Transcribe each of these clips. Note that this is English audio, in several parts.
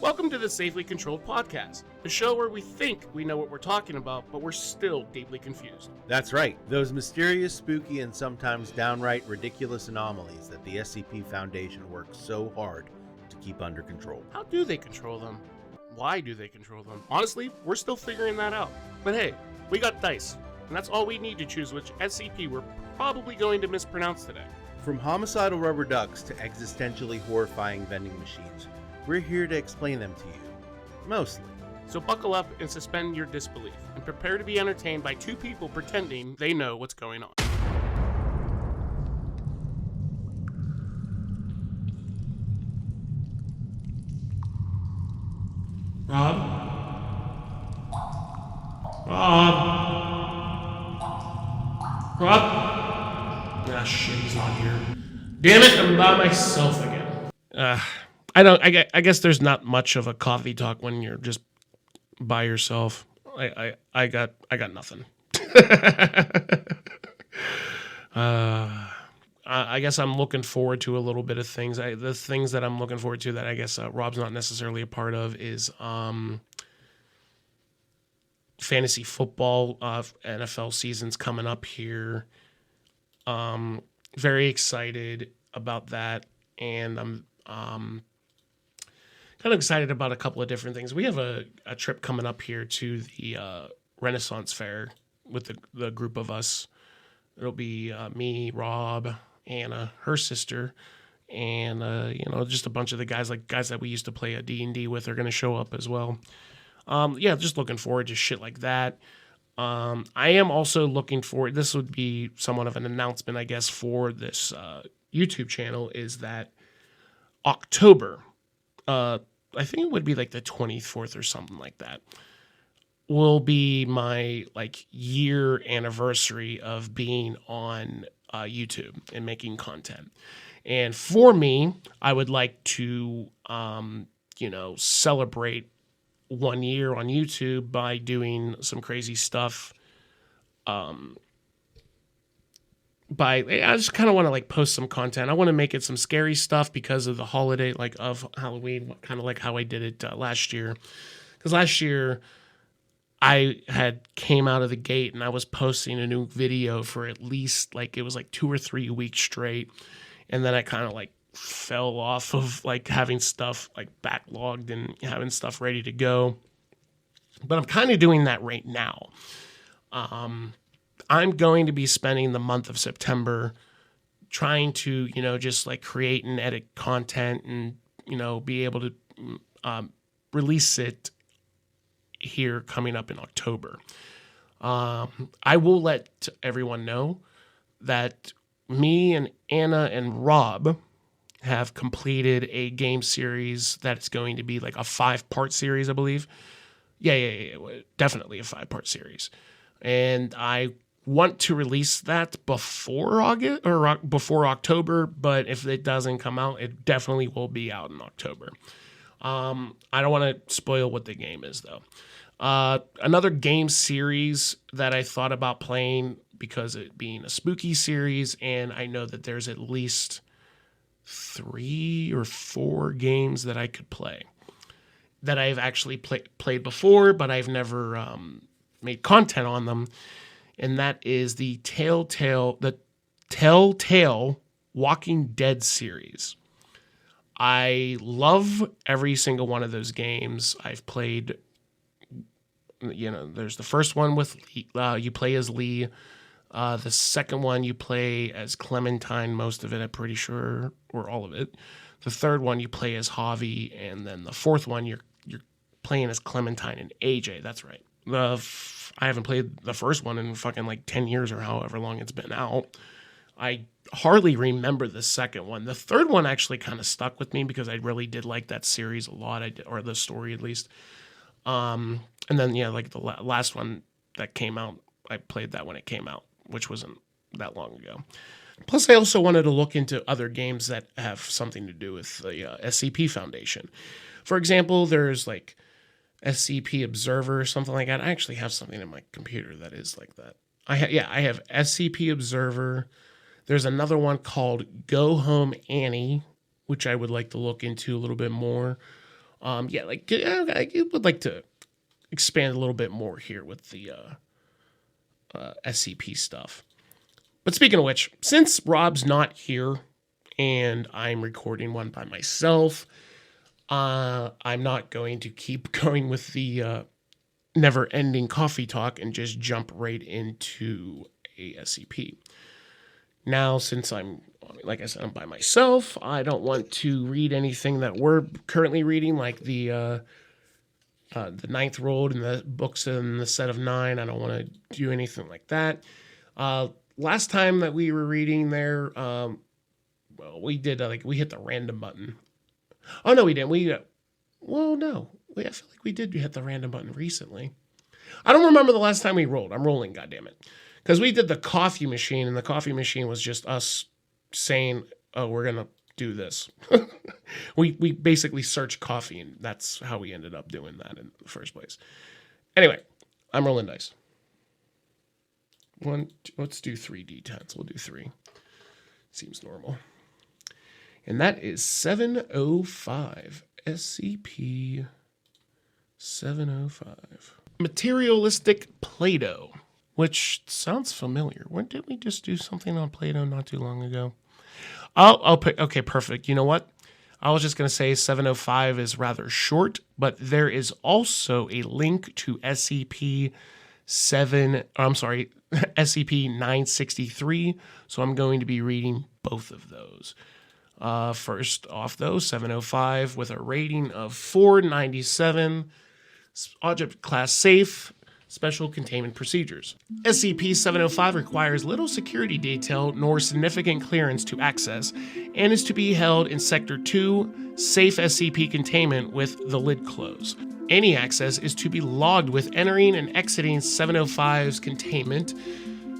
Welcome to the Safely Controlled Podcast, the show where we think we know what we're talking about, but we're still deeply confused. That's right, those mysterious, spooky, and sometimes downright ridiculous anomalies that the SCP Foundation works so hard to keep under control. How do they control them? Why do they control them? Honestly, we're still figuring that out. But hey, we got dice, and that's all we need to choose which SCP we're probably going to mispronounce today. From homicidal rubber ducks to existentially horrifying vending machines, we're here to explain them to you. Mostly. So buckle up and suspend your disbelief, and prepare to be entertained by two people pretending they know what's going on. Rob? Rob? Ah, shit, he's not here. Damn it, I'm by myself again. I guess there's not much of a coffee talk when you're just by yourself. I got nothing. I guess I'm looking forward to a little bit of things. The things that I'm looking forward to that I guess Rob's not necessarily a part of is fantasy football. NFL season's coming up here. Very excited about that, and I'm kind of excited about a couple of different things. We have a trip coming up here to the Renaissance Fair with the group of us. It'll be me, Rob, Anna, her sister, and just a bunch of the guys that we used to play a D&D with are going to show up as well. Just looking forward to shit like that. I am also looking forward. This would be somewhat of an announcement, I guess, for this YouTube channel. Is that October? I think it would be like the 24th or something like that. Will be my year anniversary of being on YouTube and making content. And for me, I would like to celebrate 1 year on YouTube by doing some crazy stuff. I just kind of want to post some content. I want to make it some scary stuff because of the holiday, of Halloween, kind of like how I did it last year. Because last year I had came out of the gate and I was posting a new video for at least it was 2 or 3 weeks straight. And then I kind of fell off of having stuff backlogged and having stuff ready to go. But I'm kind of doing that right now. I'm going to be spending the month of September trying to, just create and edit content and, be able to release it here coming up in October. I will let everyone know that me and Anna and Rob have completed a game series that's going to be a 5-part series, I believe. Yeah, definitely a 5-part series. And I want to release that before August or before October, but if it doesn't come out, it definitely will be out in October. I don't want to spoil what the game is, though. Another game series that I thought about playing because it being a spooky series, and I know that there's at least 3 or 4 games that I could play that I've actually played before, but I've never made content on them. And that is the Telltale Walking Dead series. I love every single one of those games. I've played, there's the first one with you play as Lee. The second one you play as Clementine, most of it, I'm pretty sure, or all of it. The third one you play as Javi, and then the fourth one you're playing as Clementine and AJ. That's right. I haven't played the first one in fucking 10 years or however long it's been out. I hardly remember the second one. The third one actually kind of stuck with me because I really did like that series a lot, or the story at least. And then, the last one that came out, I played that when it came out, which wasn't that long ago. Plus, I also wanted to look into other games that have something to do with the SCP Foundation. For example, there's SCP Observer or something like that. I actually have something in my computer that is like that. I have SCP Observer. There's another one called Go Home Annie, which I would like to look into a little bit more. Yeah, like I would like to expand a little bit more here with the SCP stuff. But speaking of which, since Rob's not here and I'm recording one by myself, I'm not going to keep going with the never-ending coffee talk and just jump right into a SCP. Now, since like I said, I'm by myself, I don't want to read anything that we're currently reading, like the Ninth Road and the books in the set of 9. I don't want to do anything like that. Last time that we were reading there, well, we did we hit the random button. Oh no, we didn't. No. I feel like we did hit the random button recently. I don't remember the last time we rolled. I'm rolling, goddammit. Because we did the coffee machine, and the coffee machine was just us saying, oh, we're going to do this. we basically searched coffee, and that's how we ended up doing that in the first place. Anyway, I'm rolling dice. Let's do 3d10s. We'll do 3. Seems normal. And that is 705. SCP 705. Materialistic Play-Doh, which sounds familiar. Didn't we just do something on Play-Doh not too long ago? I'll pick. Okay, perfect. You know what? I was just going to say 705 is rather short, but there is also a link to SCP-963, so I'm going to be reading both of those. First off, though, 705 with a rating of 497, object class safe, special containment procedures. SCP-705 requires little security detail nor significant clearance to access, and is to be held in Sector 2, safe SCP containment with the lid closed. Any access is to be logged with entering and exiting 705's containment,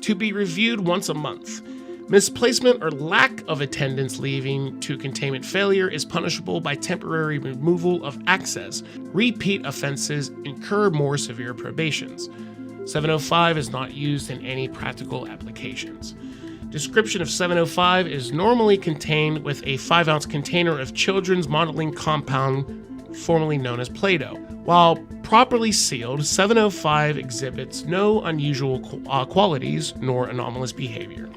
to be reviewed once a month. Misplacement or lack of attendance leaving to containment failure is punishable by temporary removal of access. Repeat offenses incur more severe probations. 705 is not used in any practical applications. Description of 705 is normally contained with a 5-ounce container of children's modeling compound, formerly known as Play-Doh. While properly sealed, 705 exhibits no unusual qualities nor anomalous behavior.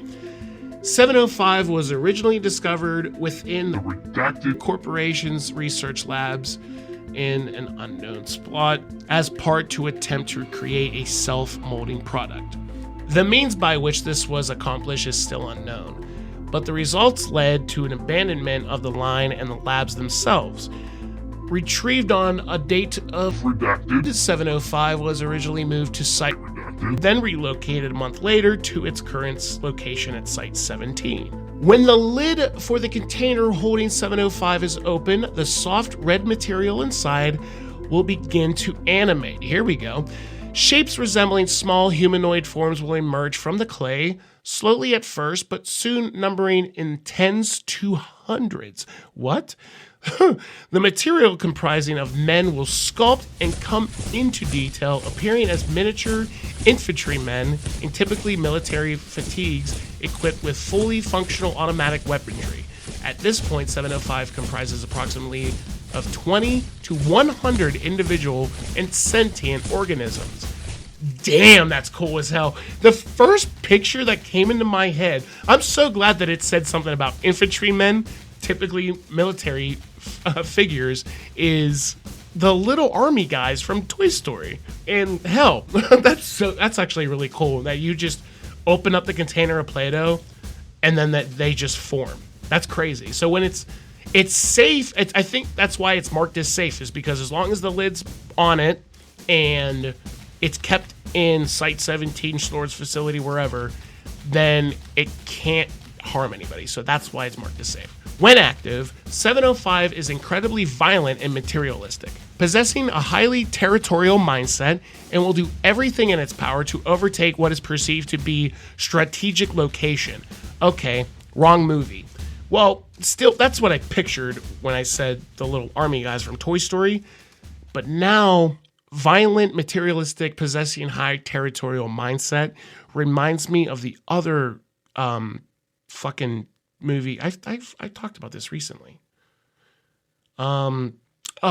705 was originally discovered within the Redacted Corporation's research labs in an unknown spot as part to attempt to create a self-molding product. The means by which this was accomplished is still unknown, but the results led to an abandonment of the line and the labs themselves. Retrieved on a date of Redacted, 705 was originally moved to Site Redacted, then relocated a month later to its current location at Site 17. When the lid for the container holding 705 is open, the soft red material inside will begin to animate. Here we go. Shapes resembling small humanoid forms will emerge from the clay, slowly at first, but soon numbering in tens to hundreds. What? The material comprising of men will sculpt and come into detail, appearing as miniature infantrymen in typically military fatigues equipped with fully functional automatic weaponry. At this point, 705 comprises approximately of 20 to 100 individual and sentient organisms. Damn, that's cool as hell. The first picture that came into my head, I'm so glad that it said something about infantrymen, typically military figures, is the little army guys from Toy Story. And hell, that's actually really cool that you just open up the container of Play-Doh and then that they just form. That's crazy. So when it's safe, I think that's why it's marked as safe, is because as long as the lid's on it and it's kept in Site 17, storage facility, wherever, then it can't harm anybody. So that's why it's marked as safe. When active, 705 is incredibly violent and materialistic, possessing a highly territorial mindset, and will do everything in its power to overtake what is perceived to be strategic location. Okay, wrong movie. Well, still, that's what I pictured when I said the little army guys from Toy Story. But now, violent, materialistic, possessing high territorial mindset reminds me of the other fucking movie. I talked about this recently.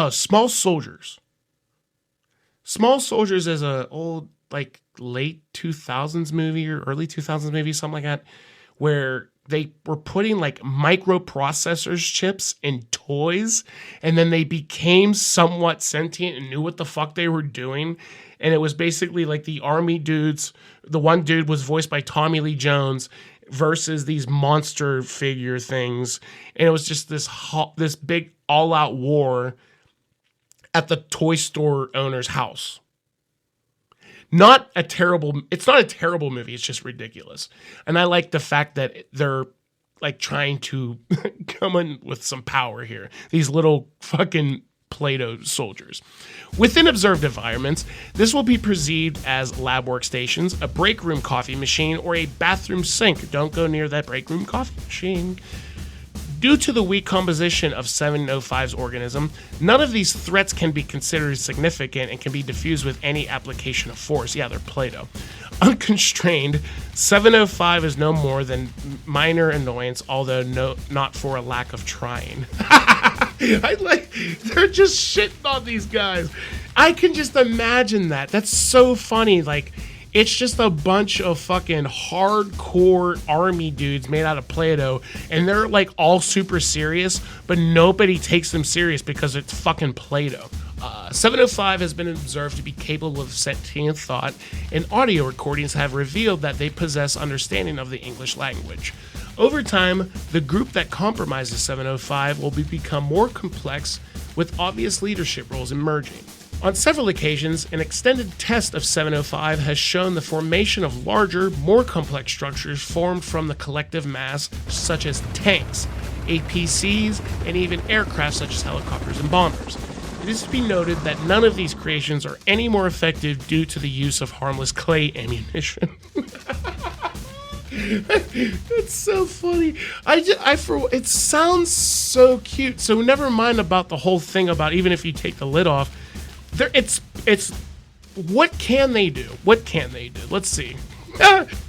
Small Soldiers. Small Soldiers is a old, like, late 2000s movie or early 2000s movie, something like that, where they were putting like microprocessors chips in toys, and then they became somewhat sentient and knew what the fuck they were doing. And it was basically like the army dudes. The one dude was voiced by Tommy Lee Jones versus these monster figure things. And it was just this big all-out war at the toy store owner's house. It's not a terrible movie. It's just ridiculous. And I like the fact that they're like trying to come in with some power here. These little fucking Play-Doh soldiers. Within observed environments, this will be perceived as lab workstations, a break room coffee machine, or a bathroom sink. Don't go near that break room coffee machine. Due to the weak composition of 705's organism, none of these threats can be considered significant and can be diffused with any application of force. Yeah, they're Play-Doh. Unconstrained, 705 is no more than minor annoyance, although not for a lack of trying. They're just shitting on these guys. I can just imagine that. That's so funny. Like, it's just a bunch of fucking hardcore army dudes made out of Play-Doh, and they're like all super serious, but nobody takes them serious because it's fucking Play-Doh. 705 has been observed to be capable of sentient thought, and audio recordings have revealed that they possess understanding of the English language. Over time, the group that compromises 705 will become more complex, with obvious leadership roles emerging. On several occasions, an extended test of 705 has shown the formation of larger, more complex structures formed from the collective mass, such as tanks, APCs, and even aircraft such as helicopters and bombers. It is to be noted that none of these creations are any more effective due to the use of harmless clay ammunition. That's so funny. It sounds so cute. So never mind about the whole thing about even if you take the lid off. It's what can they do? What can they do? Let's see.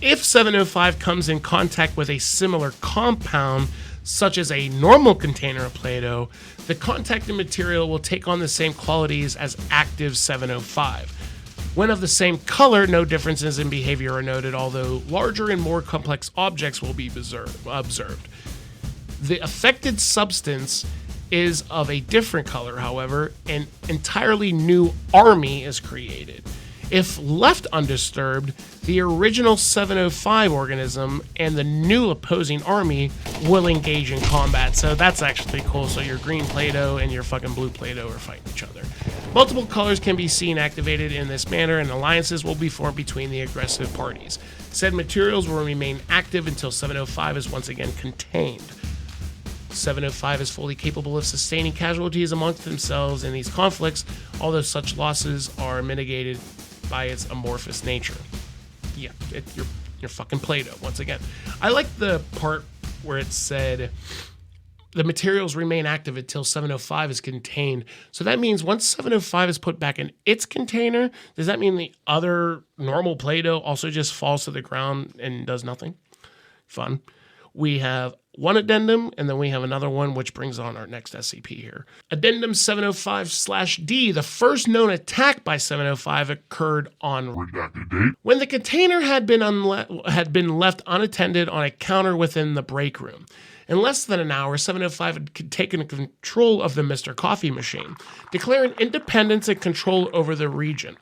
If 705 comes in contact with a similar compound, such as a normal container of Play-Doh, the contacting material will take on the same qualities as active 705. When of the same color, no differences in behavior are noted, although larger and more complex objects will be observed. The affected substance is of a different color, however, an entirely new army is created. If left undisturbed, the original 705 organism and the new opposing army will engage in combat. So that's actually cool. So your green Play-Doh and your fucking blue Play-Doh are fighting each other. Multiple colors can be seen activated in this manner, and alliances will be formed between the aggressive parties. Said materials will remain active until 705 is once again contained. 705 is fully capable of sustaining casualties amongst themselves in these conflicts, although such losses are mitigated by its amorphous nature. Yeah, you're fucking Play-Doh once again. I like the part where it said the materials remain active until 705 is contained. So that means once 705 is put back in its container, does that mean the other normal Play-Doh also just falls to the ground and does nothing? Fun. We have one addendum, and then we have another one, which brings on our next SCP here. Addendum 705/D. The first known attack by 705 occurred on redacted date when the container had been left unattended on a counter within the break room. In less than an hour, 705 had taken control of the Mr. Coffee machine, declaring independence and control over the region.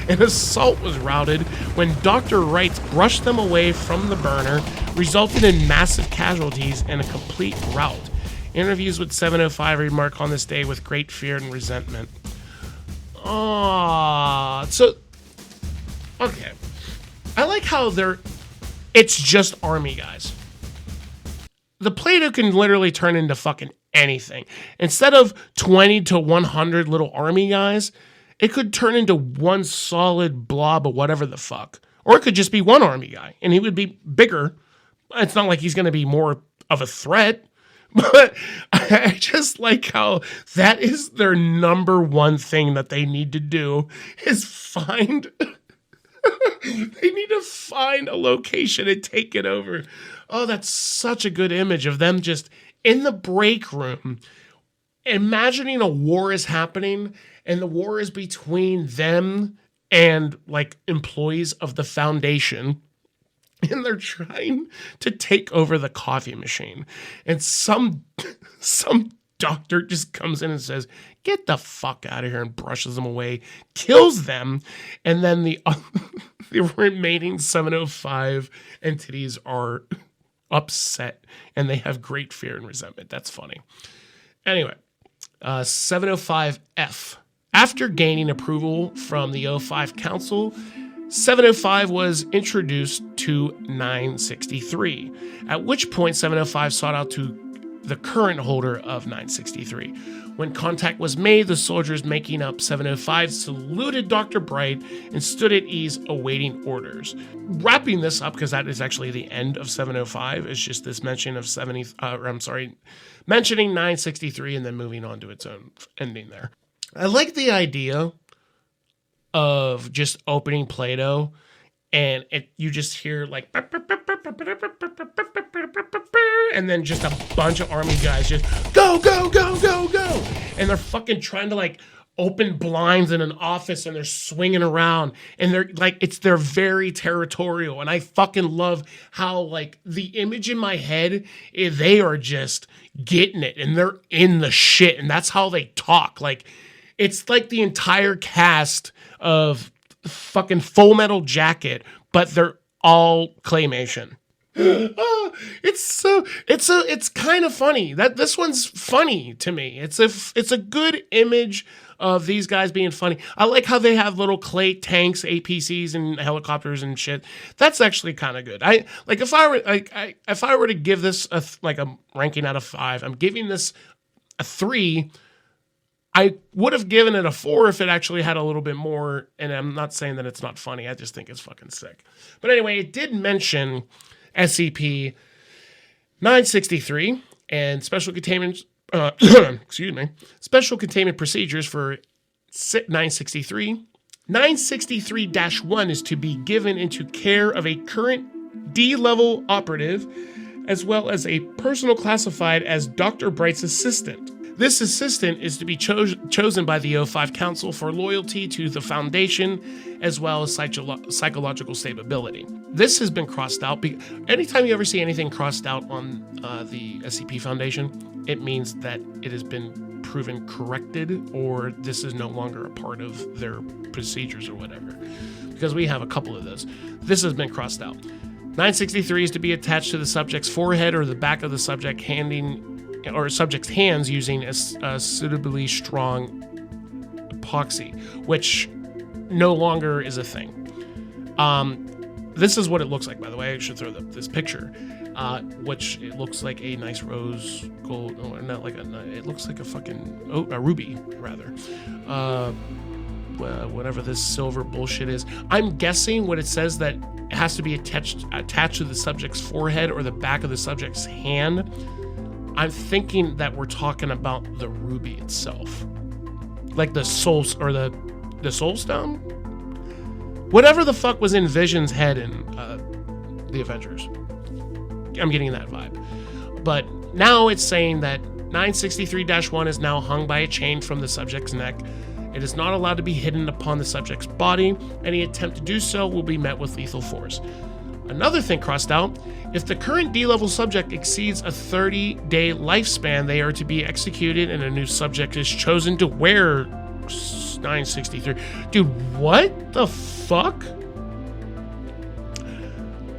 An assault was routed when Dr. Wrights brushed them away from the burner, resulting in massive casualties and a complete rout. Interviews with 705 remark on this day with great fear and resentment. So, okay. I like how it's just army guys. The Play-Doh can literally turn into fucking anything. Instead of 20 to 100 little army guys, it could turn into one solid blob of whatever the fuck. Or it could just be one army guy, and he would be bigger. It's not like he's going to be more of a threat. But I just like how that is their number one thing that they need to do is find... they need to find a location and take it over. Oh, that's such a good image of them just in the break room, imagining a war is happening, and the war is between them and like employees of the Foundation, and they're trying to take over the coffee machine, and some doctor just comes in and says, "Get the fuck out of here," and brushes them away, kills them, and then the remaining 705 entities are upset, and they have great fear and resentment. That's funny. Anyway, 705F. After gaining approval from the O5 Council, 705 was introduced to 963, at which point 705 sought out to the current holder of 963. When contact was made, the soldiers making up 705 saluted Dr. Bright and stood at ease awaiting orders. Wrapping this up, because that is actually the end of 705, is just this mention of mentioning 963 and then moving on to its own ending there. I like the idea of just opening Play-Doh and you just hear like, and then just a bunch of army guys just go, go, go, go, go. And they're fucking trying to like open blinds in an office, and they're swinging around, and they're very territorial. And I fucking love how like the image in my head, they are just getting it and they're in the shit. And that's how they talk. Like, it's like the entire cast of fucking Full Metal Jacket, but they're all claymation. Oh, it's kind of funny. That this one's funny to me. It's a good image of these guys being funny. I like how they have little clay tanks, APCs, and helicopters and shit. That's actually kind of good. If I were to give this a ranking out of 5, I'm giving this a 3. I would have given it a 4 if it actually had a little bit more, and I'm not saying that it's not funny. I just think it's fucking sick. But anyway, it did mention SCP 963 and special containment special containment procedures for 963. 963-1 is to be given into care of a current D-level operative, as well as a personal classified as Dr. Bright's assistant. This assistant is to be chosen by the O5 Council for loyalty to the Foundation, as well as psychological stability. This has been crossed out. Anytime you ever see anything crossed out on the SCP Foundation, it means that it has been proven corrected, or this is no longer a part of their procedures or whatever. Because we have a couple of those. This has been crossed out. 963 is to be attached to the subject's forehead or the back of the subject's hands using a suitably strong epoxy, which no longer is a thing. This is what it looks like, by the way. I should throw this picture, which it looks like a nice rose gold. No, not like it looks like a fucking a ruby, rather. Whatever this silver bullshit is. I'm guessing what it says that it has to be attached to the subject's forehead or the back of the subject's hand. I'm thinking that we're talking about the ruby itself, like the soul or the soul stone, whatever the fuck was in Vision's head in the Avengers. I'm getting that vibe. But now it's saying that 963-1 is now hung by a chain from the subject's neck. It is not allowed to be hidden upon the subject's body. Any attempt to do so will be met with lethal force. Another thing crossed out, if the current D-level subject exceeds a 30-day lifespan, they are to be executed and a new subject is chosen to wear 963. Dude, what the fuck?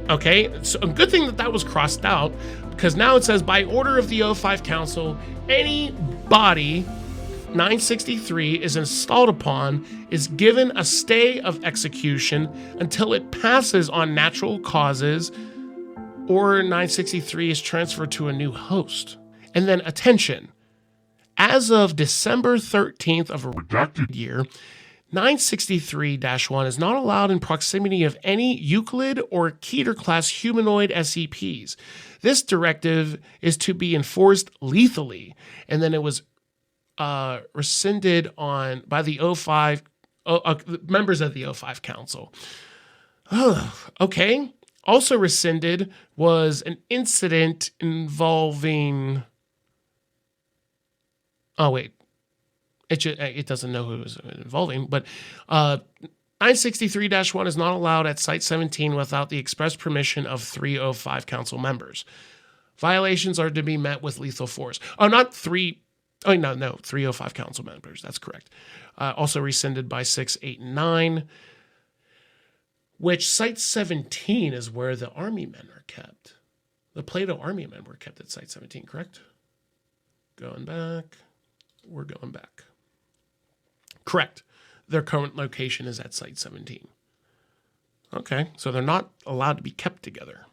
Okay, so a good thing that was crossed out, because now it says, by order of the O5 Council, any body 963 is installed upon is given a stay of execution until it passes on natural causes, or 963 is transferred to a new host. And then attention, as of December 13th of a redacted year, 963-1 is not allowed in proximity of any Euclid or Keter class humanoid SCPs. This directive is to be enforced lethally, and then it was rescinded by the members of the O5 Council. Okay. Also rescinded was an incident involving Oh, wait. It doesn't know who it was involving, but 963-1 is not allowed at Site-17 without the express permission of 305 council members. Violations are to be met with lethal force. Oh, not 305 council members. That's correct. Also rescinded by 6, 8, and 9, which Site-17 is where the army men are kept. The Play-Doh army men were kept at Site-17, correct? Going back. We're going back. Correct. Their current location is at Site-17. Okay, so they're not allowed to be kept together.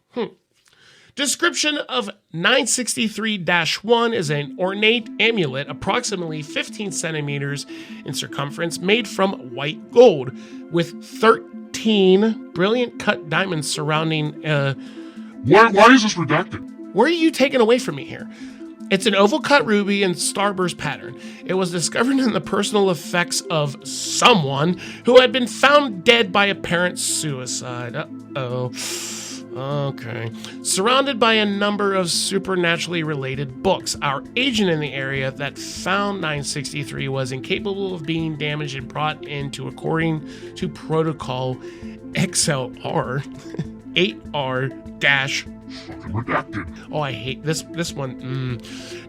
Description of 963-1 is an ornate amulet approximately 15 centimeters in circumference made from white gold with 13 brilliant cut diamonds surrounding... Why is this redacted? Where are you taking away from me here? It's an oval-cut ruby and starburst pattern. It was discovered in the personal effects of someone who had been found dead by apparent suicide. Uh-oh. Okay. Surrounded by a number of supernaturally related books, our agent in the area that found 963 was incapable of being damaged and brought into according to protocol XLR 8R- Redacted. Oh, I hate this one.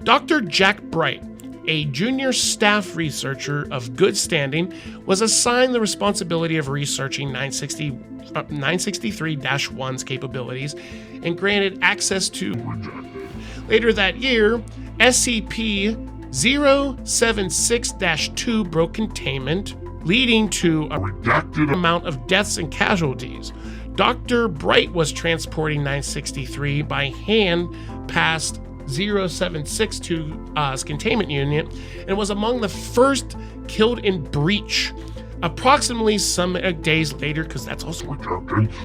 Dr. Jack Bright, a junior staff researcher of good standing, was assigned the responsibility of researching 963-1's capabilities and granted access to... Later that year, SCP 076-2 broke containment, leading to a redacted amount of deaths and casualties. Dr. Bright was transporting 963 by hand past 0762's containment unit and was among the first killed in breach. Approximately some days later, because that's also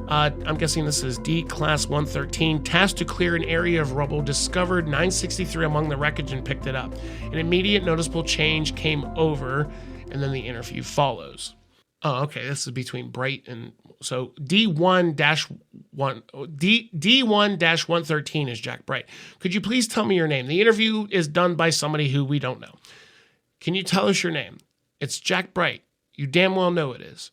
I'm guessing this is D Class 113, tasked to clear an area of rubble, discovered 963 among the wreckage and picked it up. An immediate noticeable change came over, and then the interview follows. Oh, okay, this is between Bright and... So D1-113 is Jack Bright. Could you please tell me your name? The interview is done by somebody who we don't know. Can you tell us your name? It's Jack Bright. You damn well know it is.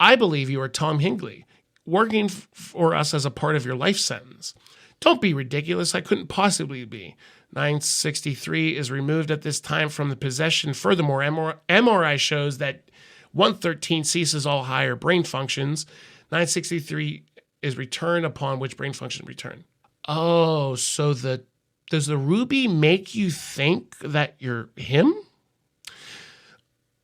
I believe you are Tom Hingley, working for us as a part of your life sentence. Don't be ridiculous. I couldn't possibly be. 963 is removed at this time from the possession. Furthermore, MRI shows that 113 ceases all higher brain functions. 963 is returned, upon which brain function return. Oh, so does the ruby make you think that you're him?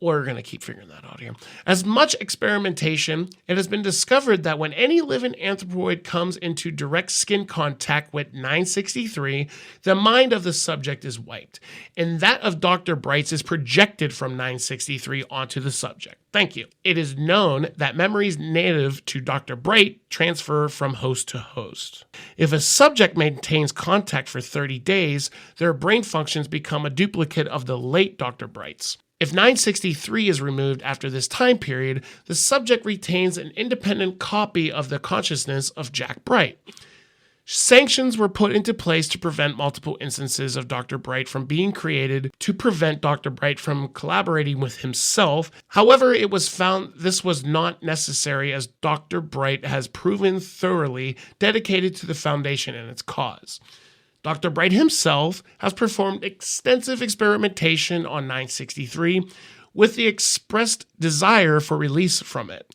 We're going to keep figuring that out here. As much experimentation, it has been discovered that when any living anthropoid comes into direct skin contact with 963, the mind of the subject is wiped, and that of Dr. Bright's is projected from 963 onto the subject. Thank you. It is known that memories native to Dr. Bright transfer from host to host. If a subject maintains contact for 30 days, their brain functions become a duplicate of the late Dr. Bright's. If 963 is removed after this time period, the subject retains an independent copy of the consciousness of Jack Bright. Sanctions were put into place to prevent multiple instances of Dr. Bright from being created to prevent Dr. Bright from collaborating with himself. However, it was found this was not necessary as Dr. Bright has proven thoroughly dedicated to the Foundation and its cause. Dr. Bright himself has performed extensive experimentation on 963 with the expressed desire for release from it.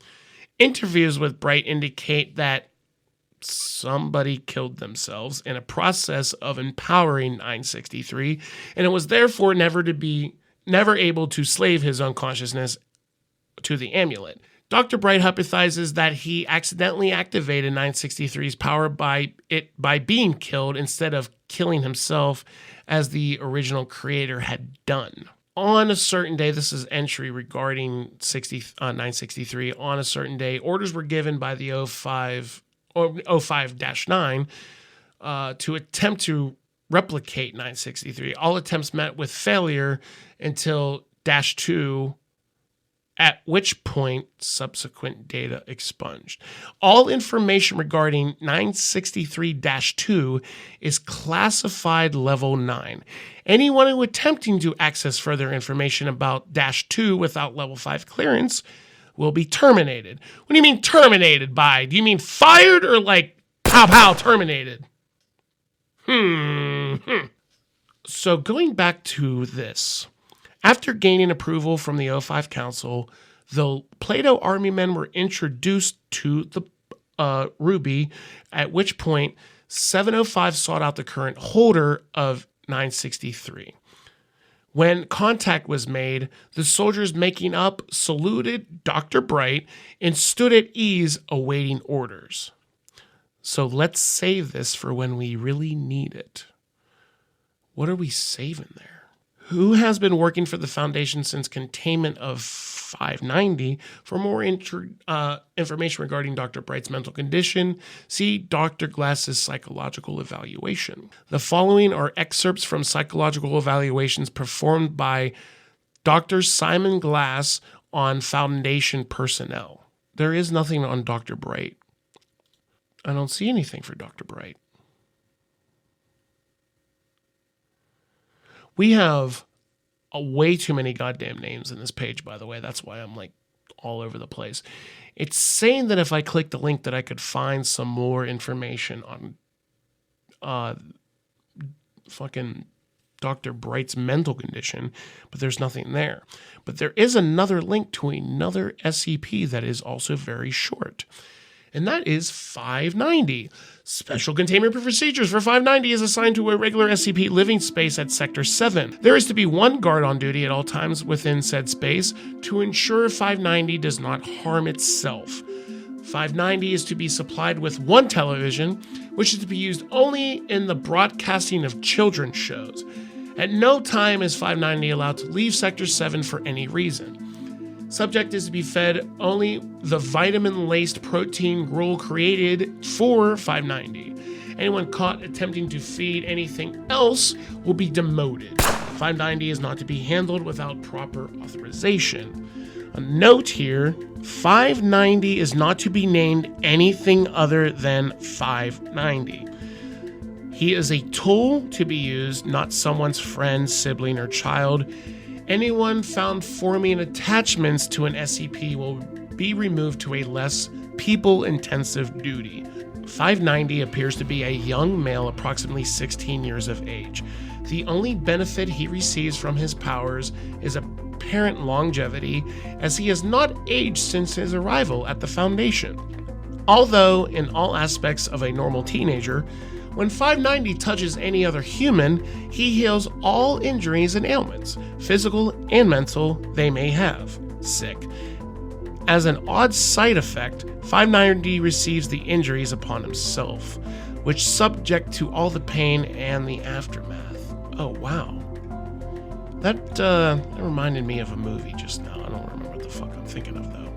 Interviews with Bright indicate that somebody killed themselves in a process of empowering 963, and it was therefore never able to slave his unconsciousness to the amulet. Dr. Bright hypothesizes that he accidentally activated 963's power by being killed instead of killing himself as the original creator had done. On a certain day, this is entry regarding 963, on a certain day, orders were given by the 05-9 to attempt to replicate 963. All attempts met with failure until -2 at which point subsequent data expunged. All information regarding 963-2 is classified level 9. Anyone who attempting to access further information about -2 without level 5 clearance will be terminated. What do you mean terminated by? Do you mean fired or like pow pow terminated? So going back to this, after gaining approval from the O5 Council, the Play-Doh army men were introduced to the Ruby, at which point 705 sought out the current holder of 963. When contact was made, the soldiers making up saluted Dr. Bright and stood at ease awaiting orders. So let's save this for when we really need it. What are we saving there? Who has been working for the Foundation since containment of 590? For more information regarding Dr. Bright's mental condition, see Dr. Glass's psychological evaluation. The following are excerpts from psychological evaluations performed by Dr. Simon Glass on Foundation personnel. There is nothing on Dr. Bright. I don't see anything for Dr. Bright. We have way too many goddamn names in this page, by the way. That's why I'm like all over the place. It's saying that if I click the link that I could find some more information on fucking Dr. Bright's mental condition, but there's nothing there. But there is another link to another SCP that is also very short. And that is 590. Special containment procedures for 590 is assigned to a regular SCP living space at Sector 7. There is to be one guard on duty at all times within said space to ensure 590 does not harm itself. 590 is to be supplied with one television, which is to be used only in the broadcasting of children's shows. At no time is 590 allowed to leave Sector 7 for any reason. Subject is to be fed only the vitamin-laced protein gruel created for 590. Anyone caught attempting to feed anything else will be demoted. 590 is not to be handled without proper authorization. A note here, 590 is not to be named anything other than 590. He is a tool to be used, not someone's friend, sibling, or child. Anyone found forming attachments to an SCP will be removed to a less people-intensive duty. 590 appears to be a young male approximately 16 years of age. The only benefit he receives from his powers is apparent longevity, as he has not aged since his arrival at the Foundation. Although, in all aspects of a normal teenager, when 590 touches any other human, he heals all injuries and ailments, physical and mental, they may have. Sick. As an odd side effect, 590 receives the injuries upon himself, which subject to all the pain and the aftermath. Oh, wow. That reminded me of a movie just now. I don't remember what the fuck I'm thinking of, though.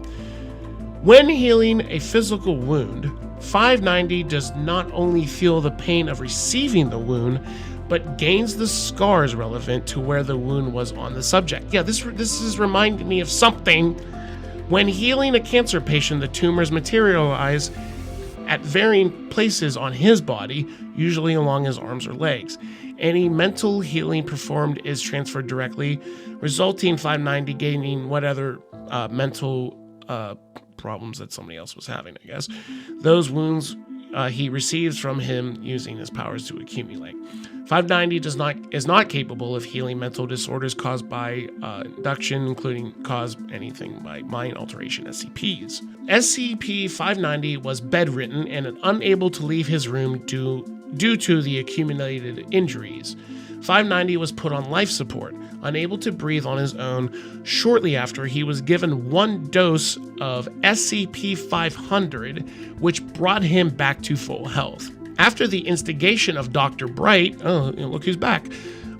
When healing a physical wound, 590 does not only feel the pain of receiving the wound, but gains the scars relevant to where the wound was on the subject. Yeah, this is reminding me of something. When healing a cancer patient, the tumors materialize at varying places on his body, usually along his arms or legs. Any mental healing performed is transferred directly, resulting 590 gaining whatever mental problems that somebody else was having, I guess. Those wounds he receives from him using his powers to accumulate. 590 is not capable of healing mental disorders caused by induction, including cause anything by mind alteration SCPs. SCP-590 was bedridden and unable to leave his room due to the accumulated injuries. 590 was put on life support, unable to breathe on his own, shortly after he was given one dose of SCP-500, which brought him back to full health. After the instigation of Dr. Bright, oh, look who's back,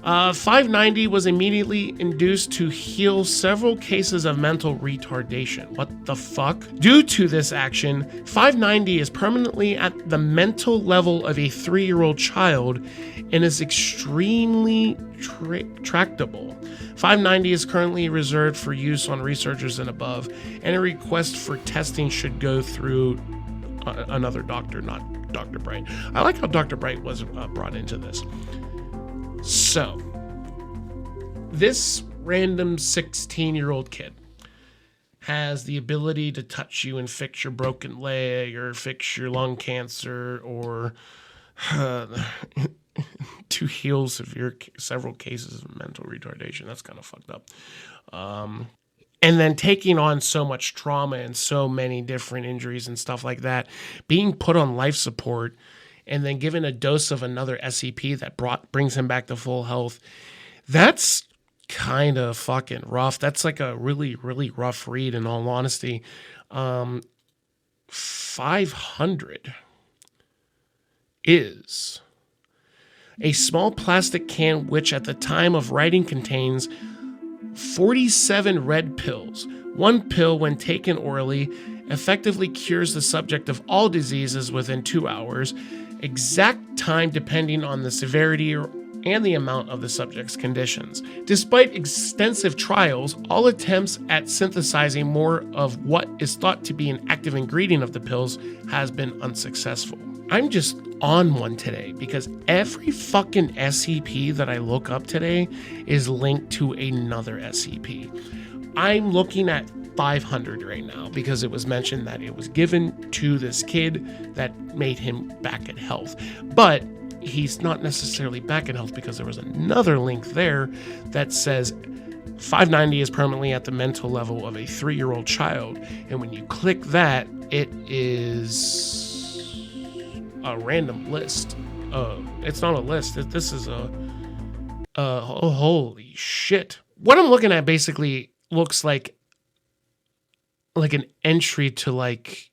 590 was immediately induced to heal several cases of mental retardation. What the fuck? Due to this action, 590 is permanently at the mental level of a 3-year-old child and is extremely tractable. 590 is currently reserved for use on researchers and above, and a request for testing should go through another doctor, not Dr. Bright. I like how Dr. Bright was brought into this. So, this random 16-year-old kid has the ability to touch you and fix your broken leg or fix your lung cancer or to heal several cases of mental retardation. That's kind of fucked up. And then taking on so much trauma and so many different injuries and stuff like that, being put on life support and then given a dose of another SCP that brings him back to full health, that's kind of fucking rough. That's like a really, really rough read, in all honesty. 500 is a small plastic can which at the time of writing contains 47 red pills. One pill, when taken orally, effectively cures the subject of all diseases within 2 hours. Exact time depending on the severity and the amount of the subject's conditions. Despite extensive trials, all attempts at synthesizing more of what is thought to be an active ingredient of the pills has been unsuccessful. I'm just on one today because every fucking SCP that I look up today is linked to another SCP. I'm looking at 500 right now because it was mentioned that it was given to this kid that made him back at health. But he's not necessarily back at health because there was another link there that says 590 is permanently at the mental level of a 3-year-old child. And when you click that, it is a random list. It's not a list. This is oh, holy shit. What I'm looking at basically looks like an entry to like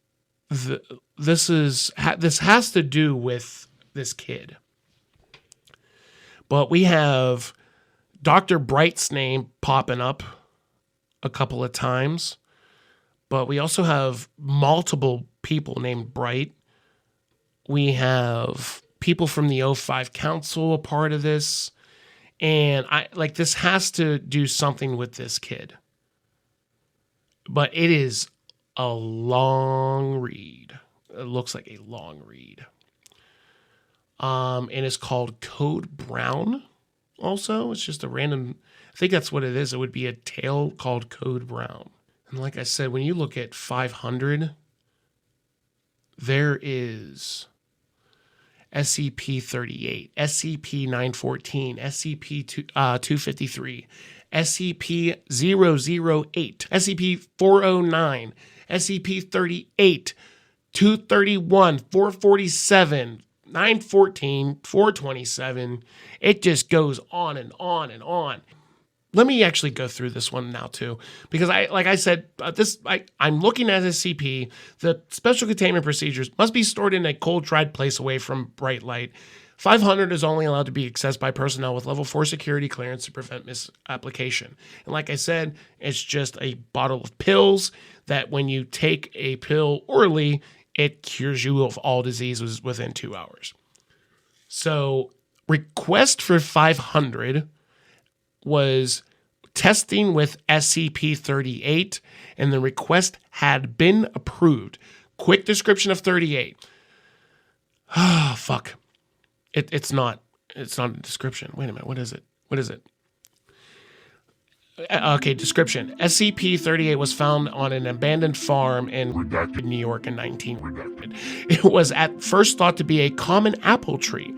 this has to do with this kid. But we have Dr. Bright's name popping up a couple of times. But we also have multiple people named Bright. We have people from the O5 Council a part of this. And this has to do something with this kid. But it is a long read. It looks like a long read. And it's called Code Brown also. It's just a random, I think that's what it is. It would be a tale called Code Brown. And like I said, when you look at 500, there is SCP-38, SCP-914, SCP-253, SCP-008, SCP-409, SCP-38, 231, 447, 914, 427. It just goes on and on and on. Let me actually go through this one now too, because I'm looking at SCP. The special containment procedures must be stored in a cold, dried place away from bright light. 500 is only allowed to be accessed by personnel with level 4 security clearance to prevent misapplication. And like I said, it's just a bottle of pills that when you take a pill orally, it cures you of all diseases within 2 hours. So request for 500 was testing with SCP-38, and the request had been approved. Quick description of 38. Ah, fuck. It's not a description. Wait a minute. What is it? Okay, description. SCP-38 was found on an abandoned farm in New York in 1900. It was at first thought to be a common apple tree.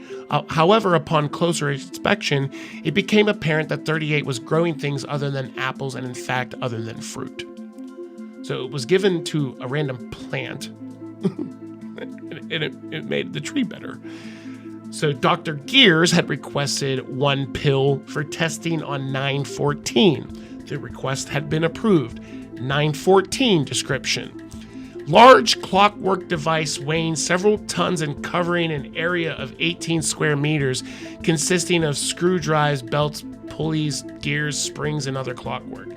However, upon closer inspection, it became apparent that 38 was growing things other than apples and, in fact, other than fruit. So it was given to a random plant, and it made the tree better. So Dr. Gears had requested 1 pill for testing on 914. The request had been approved. 914 description. Large clockwork device weighing several tons and covering an area of 18 square meters, consisting of screw drives, belts, pulleys, gears, springs, and other clockwork.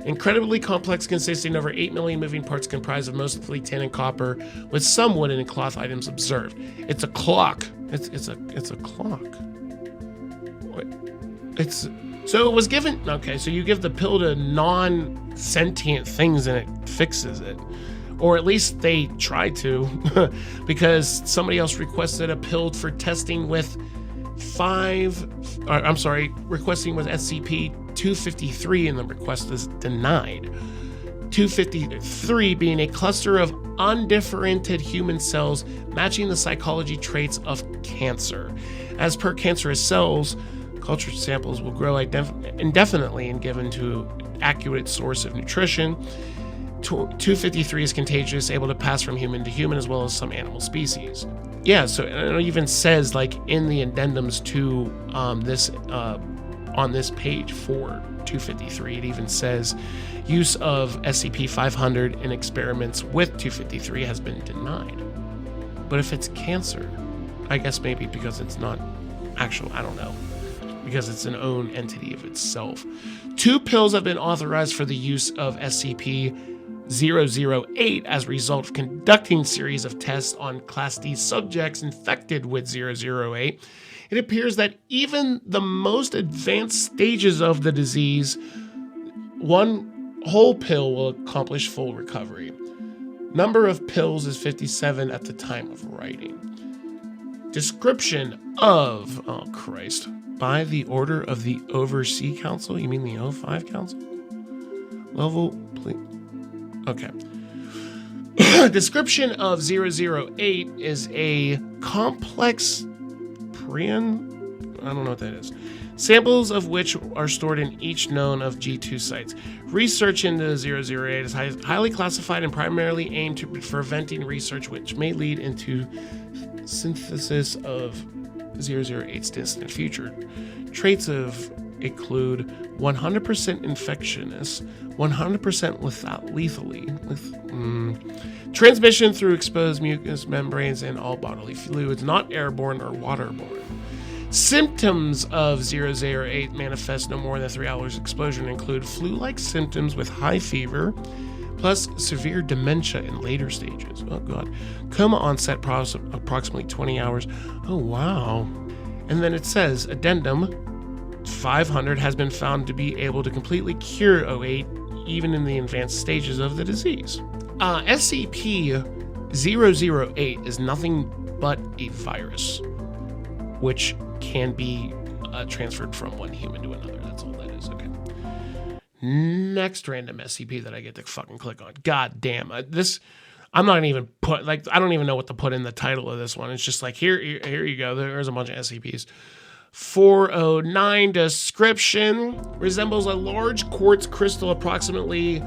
Incredibly complex, consisting of over 8 million moving parts comprised of mostly tin and copper, with some wooden and cloth items observed. It's a clock. It's a clock. So it was given. Okay, so you give the pill to non-sentient things and it fixes it. Or at least they tried to, because somebody else requested a pill for testing with requesting with SCP-253, and the request is denied. 253 being a cluster of undifferentiated human cells matching the psychology traits of cancer. As per cancerous cells, cultured samples will grow indefinitely and given to accurate source of nutrition. 253 is contagious, able to pass from human to human as well as some animal species. Yeah, so it even says, like, in the addendums to this on this page for 253, it even says use of SCP-500 in experiments with 253 has been denied. But if it's cancer, I guess maybe because it's not actual, I don't know, because it's an own entity of itself. 2 pills have been authorized for the use of SCP-008 as a result of conducting series of tests on Class D subjects infected with 008. It appears that even the most advanced stages of the disease, 1 whole pill will accomplish full recovery. Number of pills is 57 at the time of writing. Description of, oh Christ, by the order of the Oversea Council? You mean the O5 Council? Level, please. Okay. Description of 008 is a complex prion? I don't know what that is. Samples of which are stored in each known of G2 sites. Research into 008 is highly classified and primarily aimed to preventing research which may lead into synthesis of 008's distant future. Traits of include 100% infectious, 100% lethally, transmission through exposed mucous membranes and all bodily fluids, not airborne or waterborne. Symptoms of 008 manifest no more than 3 hours exposure and include flu-like symptoms with high fever, plus severe dementia in later stages. Oh God. Coma onset approximately 20 hours. Oh wow. And then it says, addendum, 500 has been found to be able to completely cure 08 even in the advanced stages of the disease. SCP-008 is nothing but a virus, which can be transferred from one human to another. That's all that is. Okay. Next random SCP that I get to fucking click on. God damn. This, I'm not even put, like, I don't even know what to put in the title of this one. It's just like, here you go. There's a bunch of SCPs. 409 description resembles a large quartz crystal approximately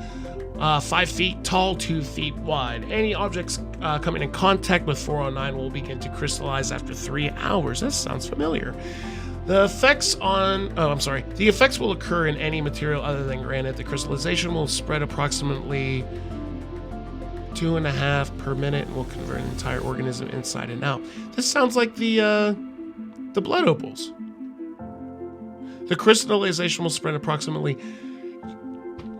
5 feet tall, 2 feet wide. Any objects coming in contact with 409 will begin to crystallize after 3 hours. That sounds familiar. The effects will occur in any material other than granite. The crystallization will spread approximately 2.5 per minute and will convert an entire organism inside and out. This sounds like the blood opals. The crystallization will spread approximately.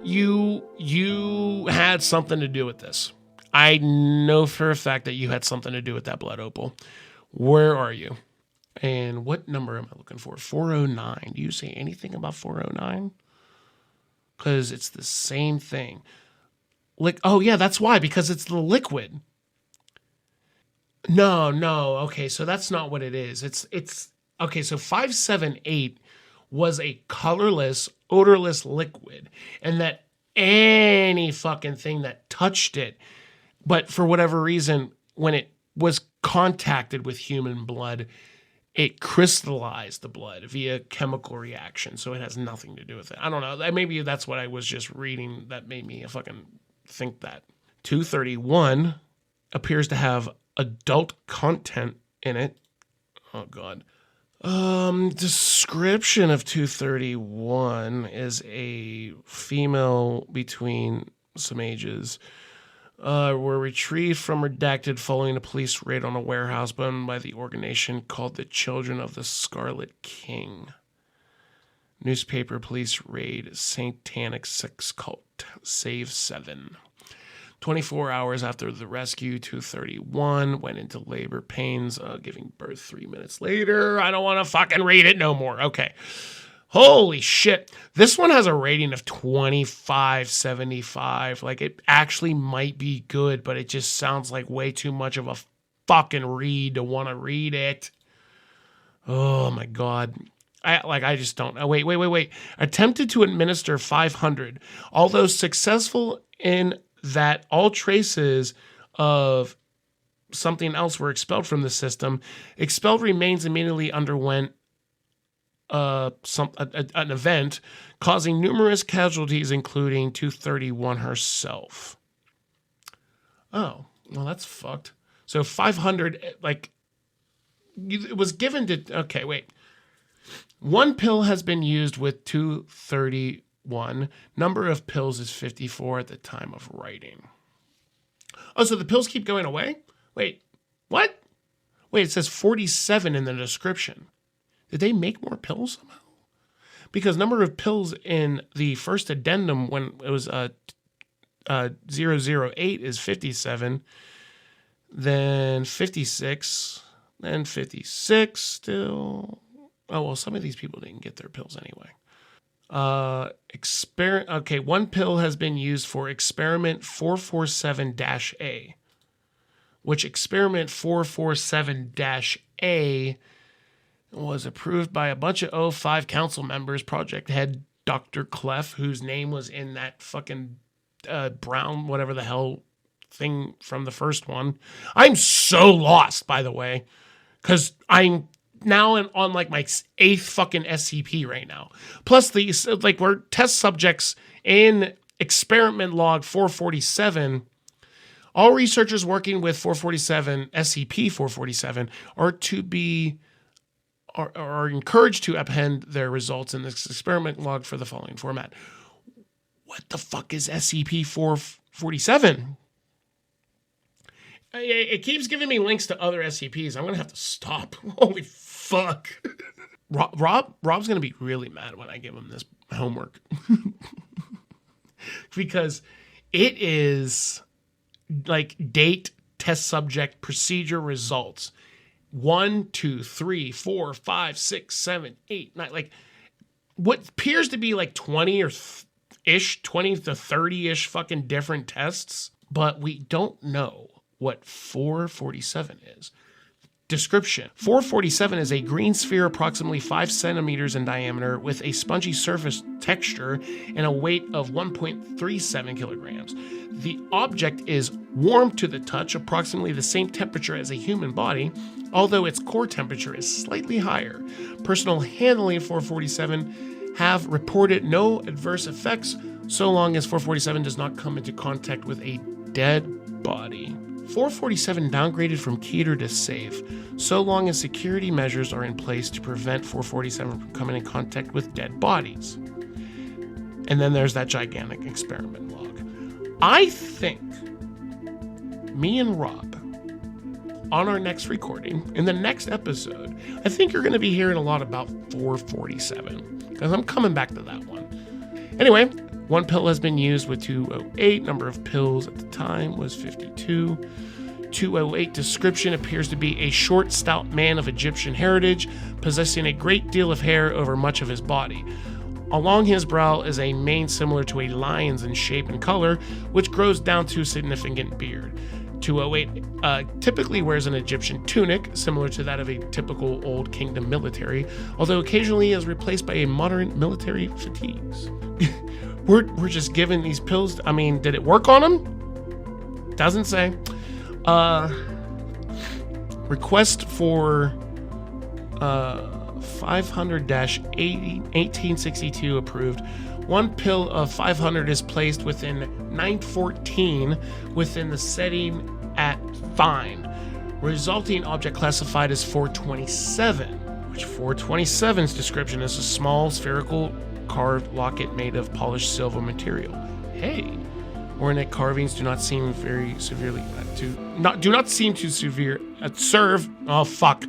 You had something to do with this. I know for a fact that you had something to do with that blood opal. Where are you? And what number am I looking for? 409. Do you say anything about 409? Because it's the same thing. Oh yeah, that's why, because it's the liquid. No. Okay, so that's not what it is. It's okay, so 578 was a colorless, odorless liquid, and that any fucking thing that touched it, but for whatever reason, when it was contacted with human blood, it crystallized the blood via chemical reaction. So it has nothing to do with it. I don't know. Maybe that's what I was just reading that made me fucking think that. 231 appears to have adult content in it. Oh God. Description of 231 is a female between some ages were retrieved from redacted following a police raid on a warehouse owned by the organization called the Children of the Scarlet King. Newspaper police raid Satanic Sex Cult, Save 7. 24 hours after the rescue, 231 went into labor pains, giving birth 3 minutes later. I don't want to fucking read it no more. Okay. Holy shit. This one has a rating of 25/75. Like, it actually might be good, but it just sounds like way too much of a fucking read to want to read it. Oh my God. I just don't know. Wait. Attempted to administer 500. Although successful in that all traces of something else were expelled from the system, expelled remains immediately underwent an event causing numerous casualties, including 231 herself. Oh, well, that's fucked. So 500, like, it was given to... Okay, wait. One pill has been used with 231. Number of pills is 54 at the time of writing. Oh, so the pills keep going away? Wait, what? Wait, it says 47 in the description. Did they make more pills somehow? Because number of pills in the first addendum when it was 008 is 57, then 56, then 56 still. Oh, well, some of these people didn't get their pills anyway. Okay, one pill has been used for experiment 447-A, which experiment 447-A was approved by a bunch of O5 council members, project head Dr. Clef, whose name was in that fucking brown, whatever the hell thing from the first one. I'm so lost, by the way, because I'm now on like my 8th fucking SCP right now. Plus these, like, we're test subjects in experiment log 447. All researchers working with 447, SCP 447, are encouraged to append their results in this experiment log for the following format. What the fuck is SCP 447? It keeps giving me links to other SCPs. I'm going to have to stop. Holy fuck. Rob's going to be really mad when I give him this homework. Because it is like date, test subject, procedure, results. 1, 2, 3, 4, 5, 6, 7, 8, 9. Like what appears to be like 20 to 30-ish fucking different tests. But we don't know what 447 is. Description. 447 is a green sphere approximately 5 centimeters in diameter with a spongy surface texture and a weight of 1.37 kilograms. The object is warm to the touch, approximately the same temperature as a human body, although its core temperature is slightly higher. Personal handling of 447 have reported no adverse effects so long as 447 does not come into contact with a dead body. 447 downgraded from Keter to safe, so long as security measures are in place to prevent 447 from coming in contact with dead bodies. And then there's that gigantic experiment log. I think me and Rob, on our next recording, in the next episode, I think you're going to be hearing a lot about 447, because I'm coming back to that one. Anyway, one pill has been used with 208. Number of pills at the time was 52. 208 description appears to be a short, stout man of Egyptian heritage, possessing a great deal of hair over much of his body. Along his brow is a mane similar to a lion's in shape and color, which grows down to a significant beard. 208 typically wears an Egyptian tunic, similar to that of a typical Old Kingdom military, although occasionally is replaced by a modern military fatigues. We're just giving these pills. I mean, did it work on him? Doesn't say. Request for 500-1862 approved. One pill of 500 is placed within 914 within the setting at fine. Resulting object classified as 427, which 427's description is a small spherical carved locket made of polished silver material. Hey, Ornate carvings do not seem very severely do not seem to severe serve. Oh fuck.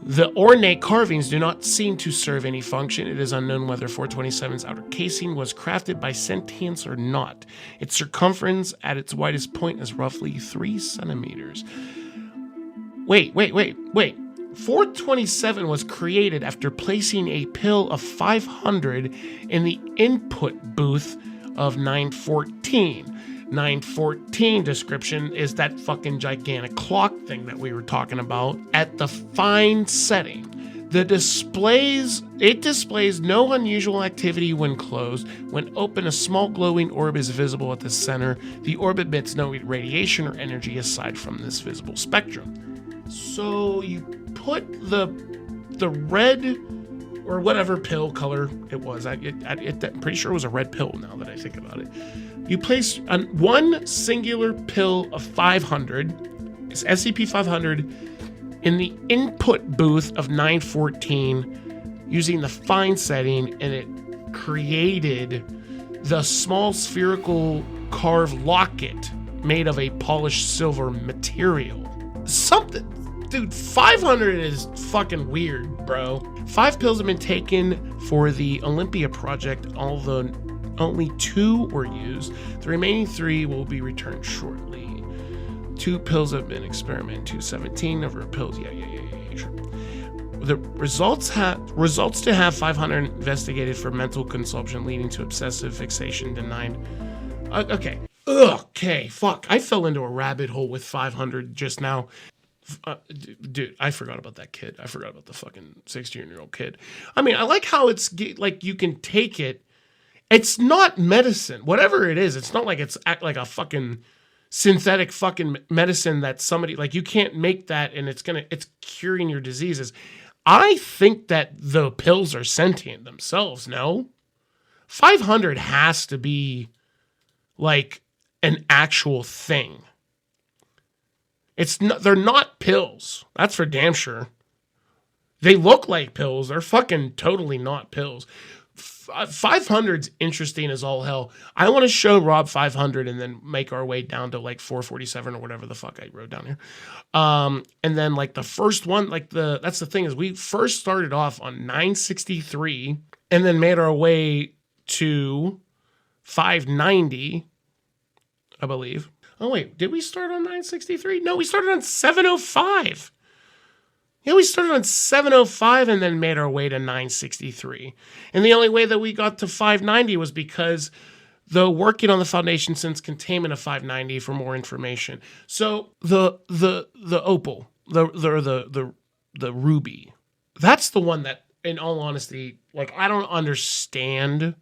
The ornate carvings do not seem to serve any function. It is unknown whether 427's outer casing was crafted by sentience or not. Its circumference at its widest point is roughly 3 centimeters. Wait. 427 was created after placing a pill of 500 in the input booth of 914. 914 description is that fucking gigantic clock thing that we were talking about at the fine setting. It displays no unusual activity when closed. When open, a small glowing orb is visible at the center. The orb emits no radiation or energy aside from this visible spectrum. So you put the red or whatever pill color it was. I'm pretty sure it was a red pill now that I think about it. You place one singular pill of 500, it's SCP-500, in the input booth of 914 using the fine setting, and it created the small spherical carved locket made of a polished silver material. Dude, 500 is fucking weird, bro. 5 pills have been taken for the Olympia project, although only 2 were used. The remaining 3 will be returned shortly. 2 pills have been experimented. 217 number of pills. Yeah, sure. The results to have 500 investigated for mental consumption leading to obsessive fixation denied. Okay. Okay, fuck. I fell into a rabbit hole with 500 just now. Dude, I forgot about that kid. I forgot about the fucking 16-year-old kid. I mean, I like how it's like you can take it. It's not medicine. Whatever it is, it's not like it's like a fucking synthetic fucking medicine that somebody, like, you can't make that and it's curing your diseases. I think that the pills are sentient themselves, no? 500 has to be like an actual thing. They're not pills. That's for damn sure. They look like pills. They're fucking totally not pills. 500's interesting as all hell. I want to show Rob 500 and then make our way down to like 447 or whatever the fuck I wrote down here. And then like the first one, that's the thing is we first started off on 963 and then made our way to 590, I believe. Oh, wait, did we start on 963? No, we started on 705. Yeah, we started on 705 and then made our way to 963. And the only way that we got to 590 was because the working on the Foundation since containment of 590 for more information. So the opal, the ruby, that's the one that, in all honesty, like, I don't understand.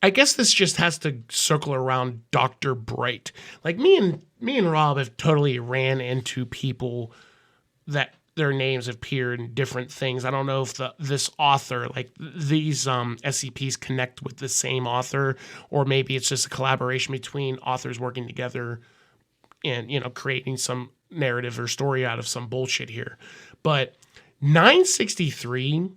I guess this just has to circle around Dr. Bright. Like me and Rob have totally ran into people that their names appear in different things. I don't know if this author, like these SCPs connect with the same author, or maybe it's just a collaboration between authors working together and, you know, creating some narrative or story out of some bullshit here. But 963,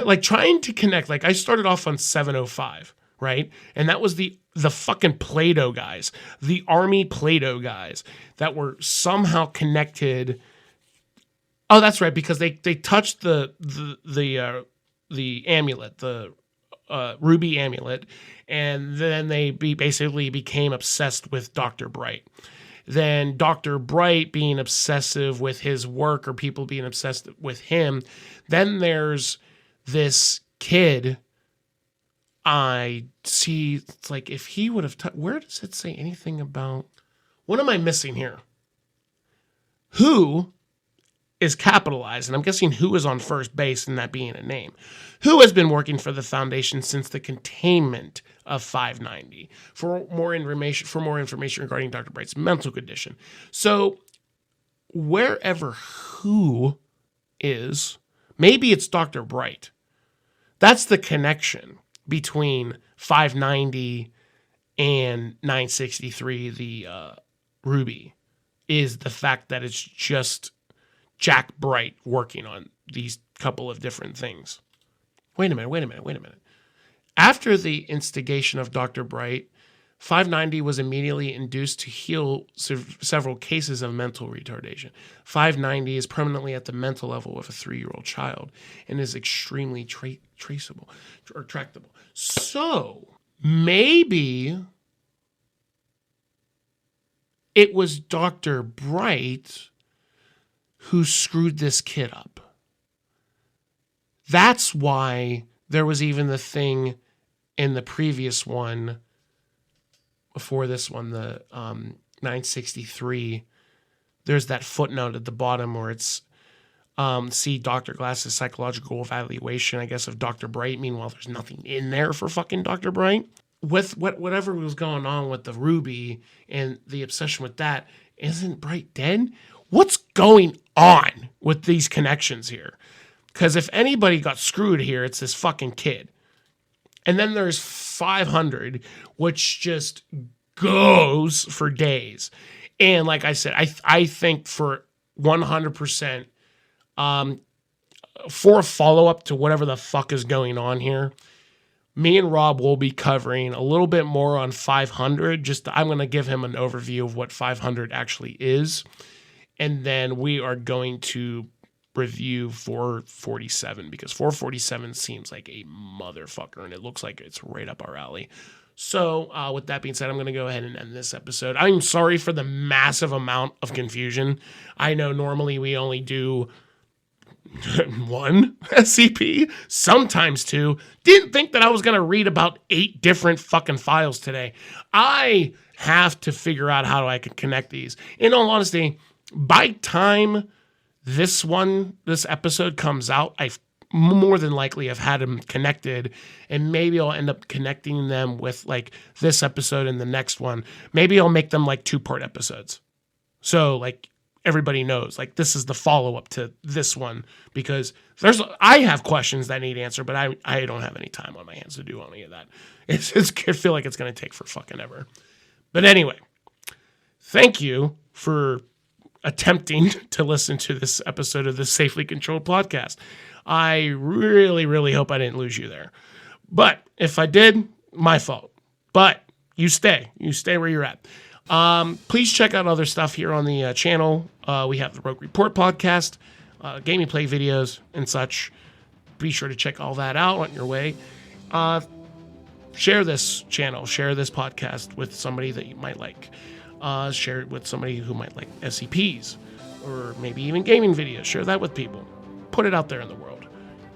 like trying to connect, like I started off on 705, right? And that was the fucking Play-Doh guys, the army Play-Doh guys that were somehow connected. Oh, that's right, because they touched the amulet, the ruby amulet, and then they basically became obsessed with Dr. Bright. Then Dr. Bright being obsessive with his work, or people being obsessed with him. Then there's this kid. I see, it's like if he would have, where does it say anything about, what am I missing here? Who is capitalized, and I'm guessing who is on first base, and that being a name. Who has been working for the Foundation since the containment of 590 for more information regarding Dr. Bright's mental condition. So wherever who is, maybe it's Dr. Bright. That's the connection between 590 and 963, the Ruby, is the fact that it's just Jack Bright working on these couple of different things. Wait a minute. After the instigation of Dr. Bright, 590 was immediately induced to heal several cases of mental retardation. 590 is permanently at the mental level of a 3-year-old child and is extremely traceable or tractable. So maybe it was Dr. Bright who screwed this kid up. That's why there was even the thing in the previous one, before this one, the 963, there's that footnote at the bottom where it's see Dr. Glass's psychological evaluation, I guess, of Dr. Bright. Meanwhile, there's nothing in there for fucking Dr. Bright. With whatever was going on with the Ruby and the obsession with that, isn't Bright dead? What's going on with these connections here? Because if anybody got screwed here, it's this fucking kid. And then there's 500, which just goes for days. And like I said, I think for 100%, for a follow-up to whatever the fuck is going on here, me and Rob will be covering a little bit more on 500. I'm going to give him an overview of what 500 actually is. And then we are going to review 447 because 447 seems like a motherfucker and it looks like it's right up our alley. So with that being said, I'm going to go ahead and end this episode. I'm sorry for the massive amount of confusion. I know normally we only do one SCP, sometimes two. Didn't think that I was going to read about 8 different fucking files today. I have to figure out how I can connect these. In all honesty, by time this episode comes out, I more than likely have had them connected, and maybe I'll end up connecting them with like this episode and the next one. Maybe I'll make them like 2-part episodes. So like everybody knows, like this is the follow-up to this one, because I have questions that need answered, but I don't have any time on my hands to do any of that. I feel like it's going to take for fucking ever. But anyway, thank you for attempting to listen to this episode of the Safely Controlled podcast. I really, really hope I didn't lose you there. But if I did, my fault. But you stay where you're at. Please check out other stuff here on the channel. We have the Rogue Report podcast, gaming play videos and such. Be sure to check all that out on your way. Share this channel, share this podcast with somebody that you might like. Share it with somebody who might like SCPs or maybe even gaming videos. Share that with people. Put it out there in the world.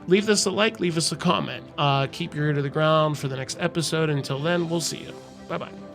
Leave us a like, leave us a comment. Keep your ear to the ground for the next episode. Until then, we'll see you. Bye-bye.